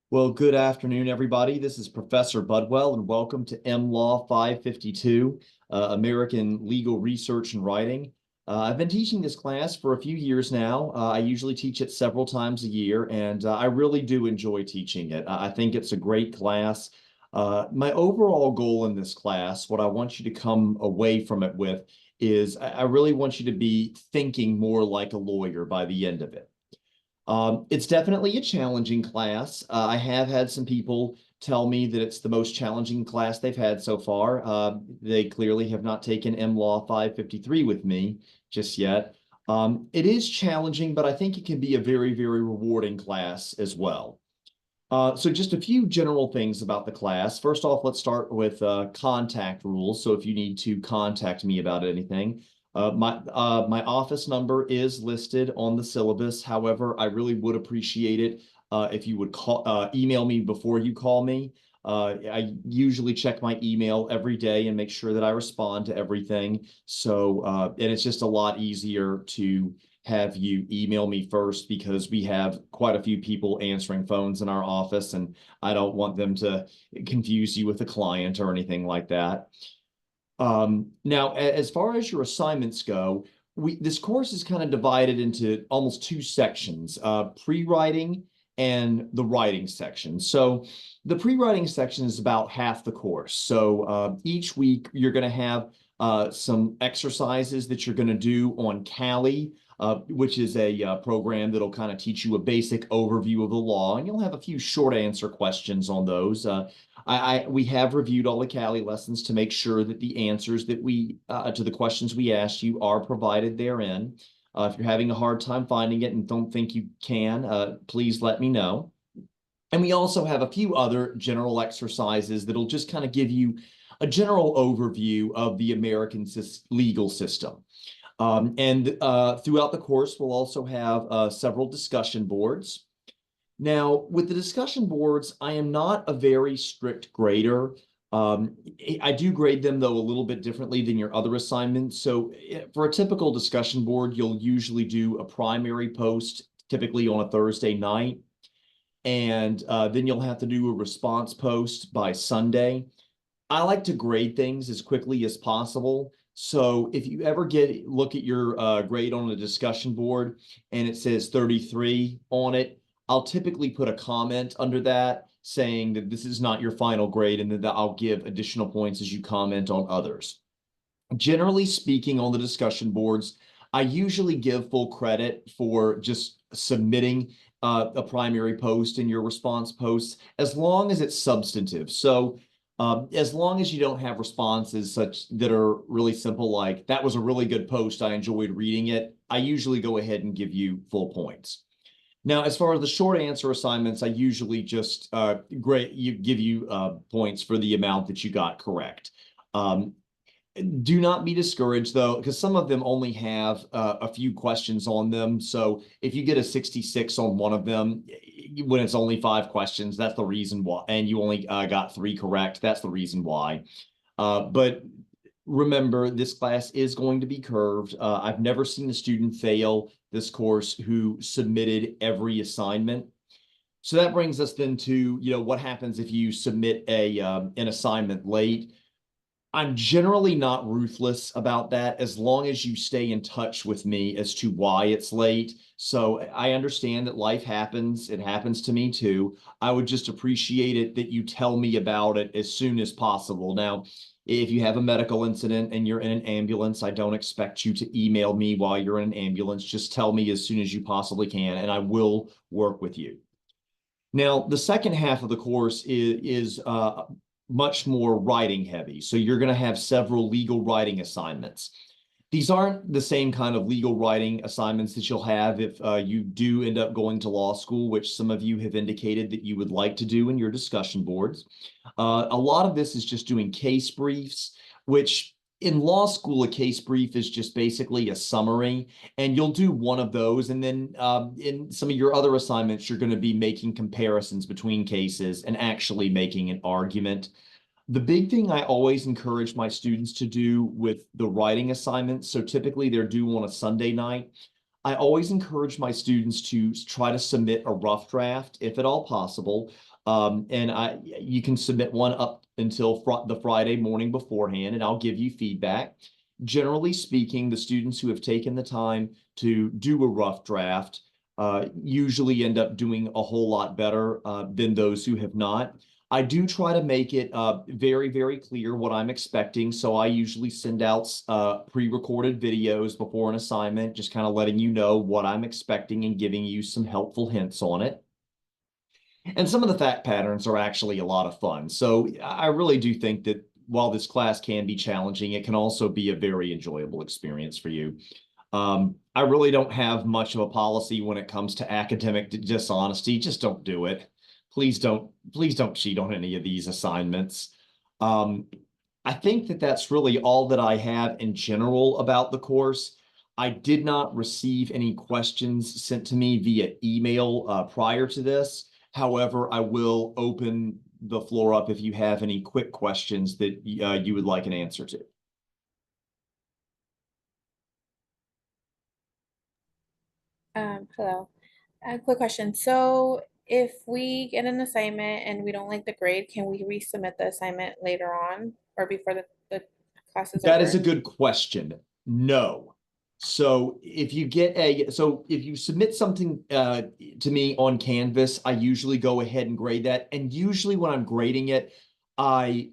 Well, good afternoon, everybody. This is Professor Budwell, and welcome to MLaw 552, American Legal Research and Writing. I've been teaching this class for a few years now. I usually teach it several times a year, and I really do enjoy teaching it. I think it's a great class. My overall goal in this class, what I want you to come away from it with, is I really want you to be thinking more like a lawyer by the end of it. It's definitely a challenging class. I have had some people tell me that it's the most challenging class they've had so far. They clearly have not taken MLaw 553 with me just yet. It is challenging, but I think it can be a very, very rewarding class as well. So just a few general things about the class. First off, let's start with contact rules. So if you need to contact me about anything, my office number is listed on the syllabus. However, I really would appreciate it if you would email me before you call me. I usually check my email every day and make sure that I respond to everything. So, and it's just a lot easier to have you email me first because we have quite a few people answering phones in our office, and I don't want them to confuse you with a client or anything like that. Now, as far as your assignments go, this course is kind of divided into almost two sections, pre-writing and the writing section. So the pre-writing section is about half the course. So each week you're going to have some exercises that you're going to do on Kali, which is a program that'll kind of teach you a basic overview of the law, and you'll have a few short answer questions on those. We have reviewed all the Kali lessons to make sure that the answers that we to the questions we asked you are provided therein. If you're having a hard time finding it and don't think you can, please let me know. And we also have a few other general exercises that'll just kind of give you a general overview of the American legal system. And throughout the course, we'll also have several discussion boards. Now, with the discussion boards, I am not a very strict grader. I do grade them, though, a little bit differently than your other assignments. So for a typical discussion board, you'll usually do a primary post, typically on a Thursday night. And then you'll have to do a response post by Sunday. I like to grade things as quickly as possible. So if you ever look at your grade on a discussion board and it says 33 on it, I'll typically put a comment under that saying that this is not your final grade and that I'll give additional points as you comment on others. Generally speaking, on the discussion boards, I usually give full credit for just submitting a primary post in your response posts as long as it's substantive. So as long as you don't have responses such that are really simple, like that was a really good post, I enjoyed reading it, I usually go ahead and give you full points. Now, as far as the short answer assignments, I usually just give you points for the amount that you got correct. Do not be discouraged, though, because some of them only have a few questions on them. So if you get a 66 on one of them, when it's only 5 questions, that's the reason why. And you only got 3 correct, that's the reason why. But remember, this class is going to be curved. I've never seen a student fail this course who submitted every assignment. So that brings us then to, what happens if you submit an assignment late. I'm generally not ruthless about that as long as you stay in touch with me as to why it's late. So I understand that life happens. It happens to me too. I would just appreciate it that you tell me about it as soon as possible. Now, if you have a medical incident and you're in an ambulance, I don't expect you to email me while you're in an ambulance. Just tell me as soon as you possibly can, and I will work with you. Now, the second half of the course is much more writing heavy. So you're going to have several legal writing assignments. These aren't the same kind of legal writing assignments that you'll have if you do end up going to law school, which some of you have indicated that you would like to do in your discussion boards. A lot of this is just doing case briefs, which in law school, a case brief is just basically a summary, and you'll do one of those. And then in some of your other assignments, you're going to be making comparisons between cases and actually making an argument. The big thing I always encourage my students to do with the writing assignments, so typically they're due on a Sunday night, I always encourage my students to try to submit a rough draft, if at all possible, And you can submit one up until the Friday morning beforehand, and I'll give you feedback. Generally speaking, the students who have taken the time to do a rough draft usually end up doing a whole lot better than those who have not. I do try to make it very, very clear what I'm expecting. So I usually send out pre-recorded videos before an assignment, just kind of letting you know what I'm expecting and giving you some helpful hints on it. And some of the fact patterns are actually a lot of fun. So I really do think that while this class can be challenging, it can also be a very enjoyable experience for you. I really don't have much of a policy when it comes to academic dishonesty. Just don't do it. Please don't cheat on any of these assignments. I think that that's really all that I have in general about the course. I did not receive any questions sent to me via email prior to this. However, I will open the floor up if you have any quick questions that you would like an answer to. Hello. Quick question. So if we get an assignment and we don't like the grade, can we resubmit the assignment later on or before the class is That is a over? good question. No. So if you submit something to me on Canvas, I usually go ahead and grade that. And usually when I'm grading it, I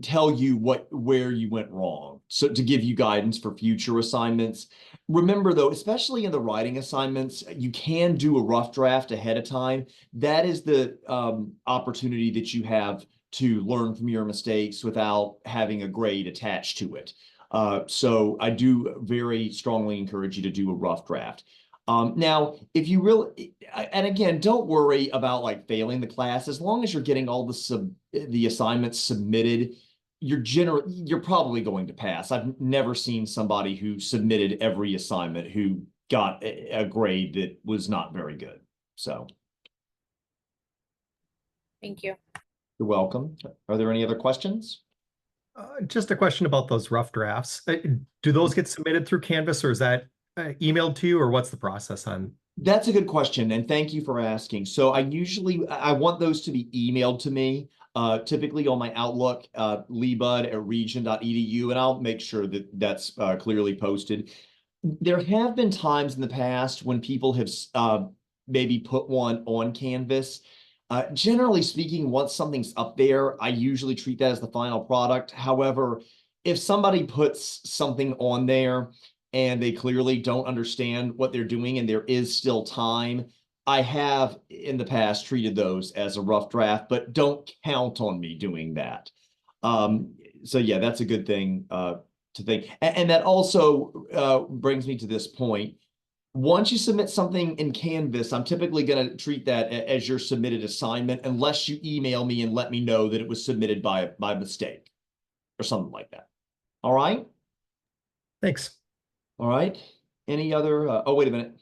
tell you where you went wrong. So to give you guidance for future assignments. Remember though, especially in the writing assignments, you can do a rough draft ahead of time. That is the opportunity that you have to learn from your mistakes without having a grade attached to it. So I do very strongly encourage you to do a rough draft. Now, if you really, and again, don't worry about like failing the class. As long as you're getting all the assignments submitted, you're probably going to pass. I've never seen somebody who submitted every assignment who got a grade that was not very good. So Thank you. you're welcome. Are there any other questions? Just a question about those rough drafts. Do those get submitted through Canvas or is that emailed to you or what's the process on? That's a good question, and thank you for asking. So I want those to be emailed to me, typically on my Outlook, leebud@region.edu, and I'll make sure that that's clearly posted. There have been times in the past when people have maybe put one on Canvas. Generally speaking, once something's up there, I usually treat that as the final product. However, if somebody puts something on there and they clearly don't understand what they're doing and there is still time, I have in the past treated those as a rough draft, but don't count on me doing that. So yeah, that's a good thing to think. And that also brings me to this point. Once you submit something in Canvas, I'm typically going to treat that as your submitted assignment unless you email me and let me know that it was submitted by mistake or something like that. All right? Thanks. All right. Any other? Oh, wait a minute.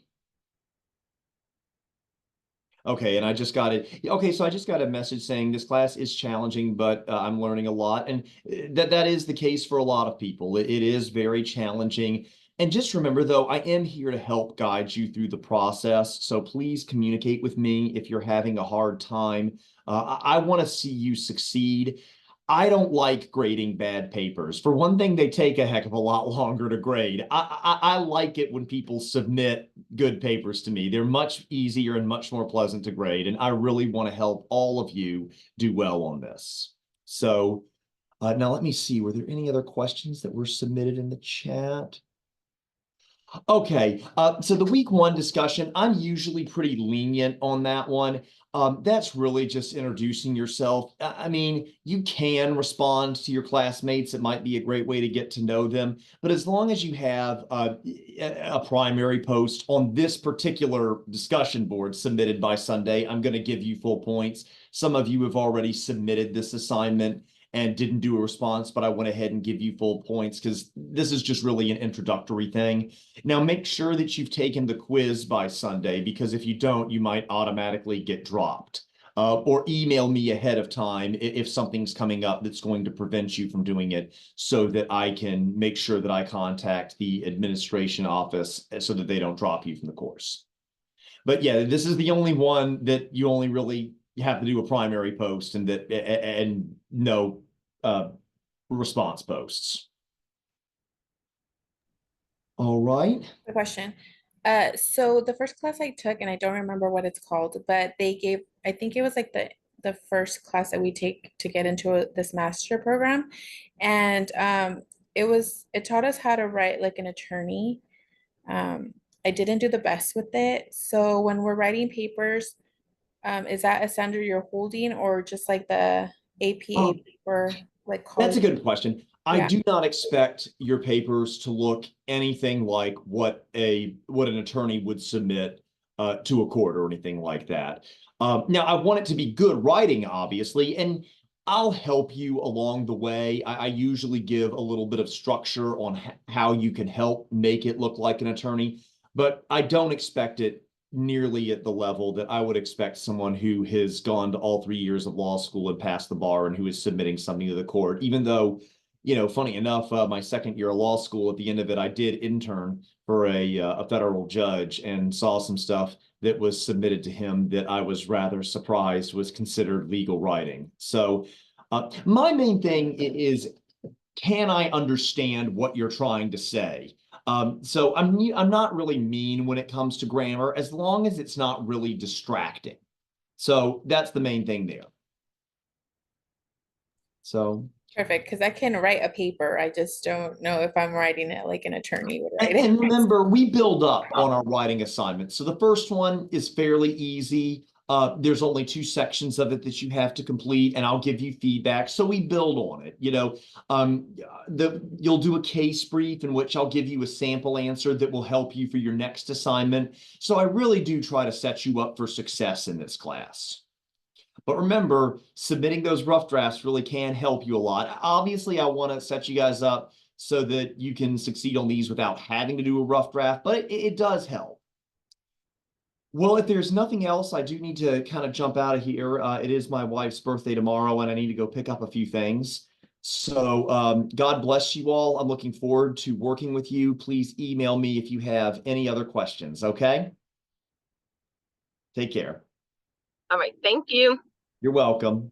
Okay, and I just got it. Okay, so I just got a message saying this class is challenging, but I'm learning a lot. And that is the case for a lot of people. It is very challenging. And just remember, though, I am here to help guide you through the process. So please communicate with me if you're having a hard time. I want to see you succeed. I don't like grading bad papers. For one thing, they take a heck of a lot longer to grade. I like it when people submit good papers to me. They're much easier and much more pleasant to grade. And I really want to help all of you do well on this. So now let me see, were there any other questions that were submitted in the chat? Okay, so the week one discussion, I'm usually pretty lenient on that one. That's really just introducing yourself. I mean, you can respond to your classmates. It might be a great way to get to know them. But as long as you have a primary post on this particular discussion board submitted by Sunday, I'm going to give you full points. Some of you have already submitted this assignment and didn't do a response, but I went ahead and give you full points because this is just really an introductory thing. Now, make sure that you've taken the quiz by Sunday, because if you don't, you might automatically get dropped. Or email me ahead of time if something's coming up that's going to prevent you from doing it, so that I can make sure that I contact the administration office so that they don't drop you from the course. But yeah, this is the only one that you only really you have to do a primary post and and no response posts. All right. The question. So the first class I took, and I don't remember what it's called, but they gave, I think it was like the first class that we take to get into this master program. And it taught us how to write like an attorney. I didn't do the best with it. So when we're writing papers, is that a standard you're holding or just like the APA paper, like That's a college? good question. I Yeah. do not expect your papers to look anything like what an attorney would submit to a court or anything like that. Now, I want it to be good writing, obviously, and I'll help you along the way. I usually give a little bit of structure on how you can help make it look like an attorney, but I don't expect it nearly at the level that I would expect someone who has gone to all 3 years of law school and passed the bar and who is submitting something to the court, even though, you know, funny enough, my second year of law school, at the end of it, I did intern for a federal judge and saw some stuff that was submitted to him that I was rather surprised was considered legal writing. So my main thing is, can I understand what you're trying to say? So I'm not really mean when it comes to grammar, as long as it's not really distracting. So that's the main thing there. So. Perfect, because I can write a paper. I just don't know if I'm writing it like an attorney would write it. And remember, we build up on our writing assignments. So the first one is fairly easy. There's only 2 sections of it that you have to complete, and I'll give you feedback. So we build on it. You know, you'll do a case brief in which I'll give you a sample answer that will help you for your next assignment. So I really do try to set you up for success in this class. But remember, submitting those rough drafts really can help you a lot. Obviously, I want to set you guys up so that you can succeed on these without having to do a rough draft, but it does help. Well, if there's nothing else, I do need to kind of jump out of here. It is my wife's birthday tomorrow, and I need to go pick up a few things. So God bless you all. I'm looking forward to working with you. Please email me if you have any other questions, okay? Take care. All right, thank you. You're welcome.